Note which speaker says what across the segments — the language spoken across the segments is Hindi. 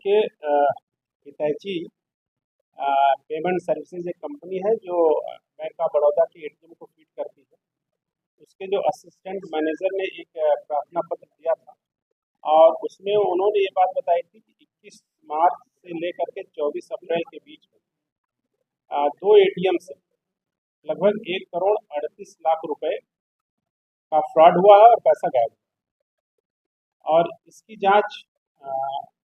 Speaker 1: देखिए, हितैची पेमेंट सर्विसेज एक कंपनी है जो बैंक ऑफ बड़ौदा के एटीएम को फीड करती है। उसके जो असिस्टेंट मैनेजर ने एक प्रार्थना पत्र दिया था और उसमें उन्होंने ये बात बताई थी कि 21 मार्च से लेकर के 24 अप्रैल के बीच में दो एटीएम से लगभग 1 करोड़ 38 लाख रुपए का फ्रॉड हुआ है और पैसा गायब हुआ। और इसकी जांच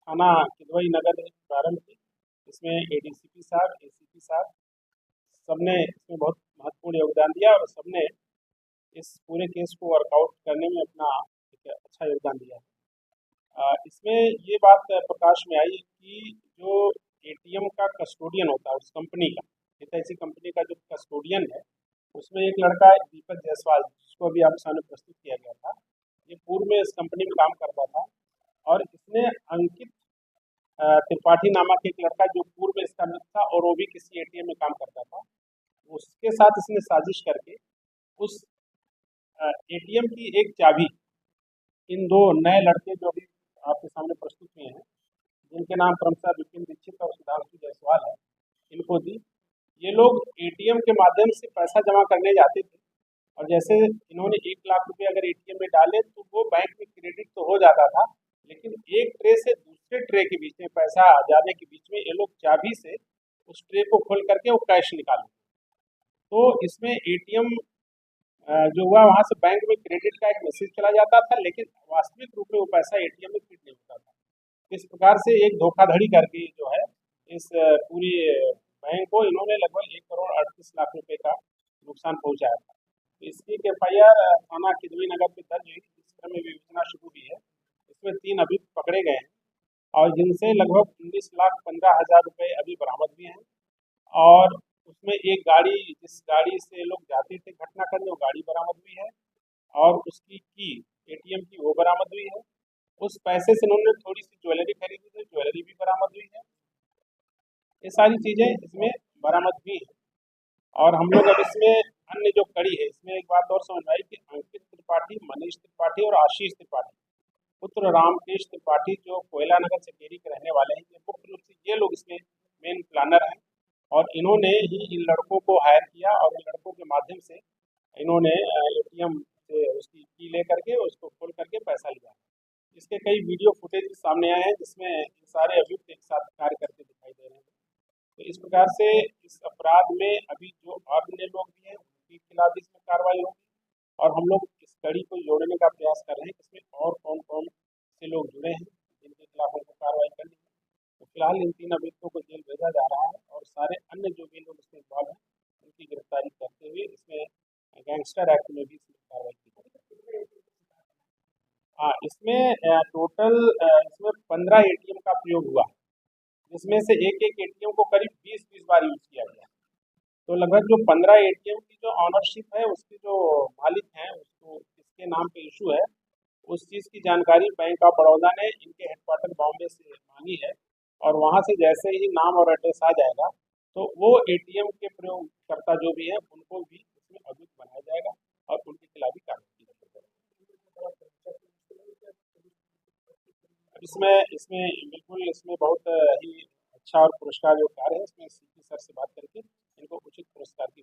Speaker 1: थाना किदवई नगर ने प्रारंभ की। इसमें एडीसीपी साहब, एसीपी साहब सबने इसमें बहुत महत्वपूर्ण योगदान दिया और सबने इस पूरे केस को वर्कआउट करने में अपना एक अच्छा योगदान दिया। इसमें ये बात प्रकाश में आई कि जो एटीएम का कस्टोडियन होता है उस कंपनी का, हितैषी कंपनी का जो कस्टोडियन है, उसमें एक लड़का दीपक जायसवाल, जिसको अभी आपके सामने प्रस्तुत किया गया था, ये पूर्व में इस कंपनी में काम करता था। और इसने अंकित त्रिपाठी नामक एक लड़का जो पूर्व में इसका मित्र था और वो भी किसी एटीएम में काम करता था, उसके साथ इसने साजिश करके उस एटीएम की एक चाबी इन दो नए लड़के जो भी आपके सामने प्रस्तुत हुए हैं, जिनके नाम क्रमशः विपिन दीक्षित और सुधांशु जायसवाल है, इनको दी। ये लोग एटीएम के माध्यम से पैसा जमा करने जाते थे और जैसे इन्होंने 1 लाख रुपए अगर एटीएम में डाले तो वो बैंक में क्रेडिट तो हो जाता था, लेकिन एक ट्रे से दूसरे ट्रे के बीच में पैसा आ जाने के बीच में ये लोग चाबी से उस ट्रे को खोल करके वो कैश निकाले। तो इसमें एटीएम जो हुआ वहाँ से बैंक में क्रेडिट का एक मैसेज चला जाता था, लेकिन वास्तविक रूप में वो पैसा एटीएम में फिट नहीं होता था। इस प्रकार से एक धोखाधड़ी करके जो है इस पूरी बैंक को इन्होंने लगभग 1 करोड़ 38 लाख रुपए का नुकसान पहुंचाया था। तो इसकी एक FIR थाना किदवई नगर में दर्ज हुई, इस क्रम में विवेचना शुरू हुई है। इसमें 3 अभी पकड़े गए हैं और जिनसे लगभग 19,15,000 रुपये अभी बरामद हुए हैं। और उसमें एक गाड़ी, जिस गाड़ी से लोग जाते थे घटना करने, वो गाड़ी बरामद हुई है और उसकी एटीएम की वो बरामद हुई है। उस पैसे से उन्होंने थोड़ी सी ज्वेलरी खरीदी थी, ज्वेलरी भी बरामद हुई है। ये सारी चीज़ें इसमें बरामद हुई है। और हम लोग अब इसमें अन्य जो कड़ी है, इसमें एक बात और समझ आई कि अंकित त्रिपाठी, मनीष त्रिपाठी और आशीष त्रिपाठी पुत्र रामकेश त्रिपाठी जो कोयला नगर चकेरी के रहने वाले हैं, ये मुख्य रूप से ये लोग इसमें मेन प्लानर हैं और इन्होंने ही इन लड़कों को हायर किया और इन लड़कों के माध्यम से इन्होंने एटीएम से उसकी की ले करके उसको खोल करके पैसा लिया। इसके कई वीडियो फुटेज सामने आए हैं जिसमें इन सारे अभियुक्त एक साथ कार्य करते दिखाई दे रहे हैं। तो इस प्रकार से इस अपराध में अभी जो अन्य लोग भी हैं उनके खिलाफ भी इसमें कार्रवाई होगी और हम लोग इस कड़ी को जोड़ने का प्रयास कर रहे हैं। इसमें और कौन कौन से लोग जुड़े हैं जिनके खिलाफ हमको कार्रवाई करनी है। तो फिलहाल इन 3 अभियुक्तों को जेल भेजा जा रहा है और सारे अन्य जो भी लोग इसमें इन्वॉल्व हैं उनकी गिरफ्तारी करते हुए इसमें गैंगस्टर एक्ट में भी इसमें कार्रवाई की जाएगी। हाँ, इसमें टोटल इसमें 15 एटीएम का प्रयोग हुआ, जिसमें से एक एक एटीएम को करीब 20-20 बार यूज किया गया। तो लगभग जो 15 एटीएम की जो ऑनरशिप है, उसके जो मालिक हैं, उसको किसके नाम पे इशू है, उस चीज़ की जानकारी बैंक ऑफ बड़ौदा ने इनके हेडक्वार्टर बॉम्बे से मांगी है और वहाँ से जैसे ही नाम और एड्रेस आ जाएगा तो वो एटीएम के प्रयोगकर्ता जो भी हैं उनको भी इसमें अभियुक्त बनाया जाएगा और उनके खिलाफ भी कार्रवाई की जाएगी। इसमें इसमें बिल्कुल इसमें बहुत ही अच्छा और पुरस्कार जो कार्य है, इसमें CP सर से बात करके इनको उचित पुरस्कार की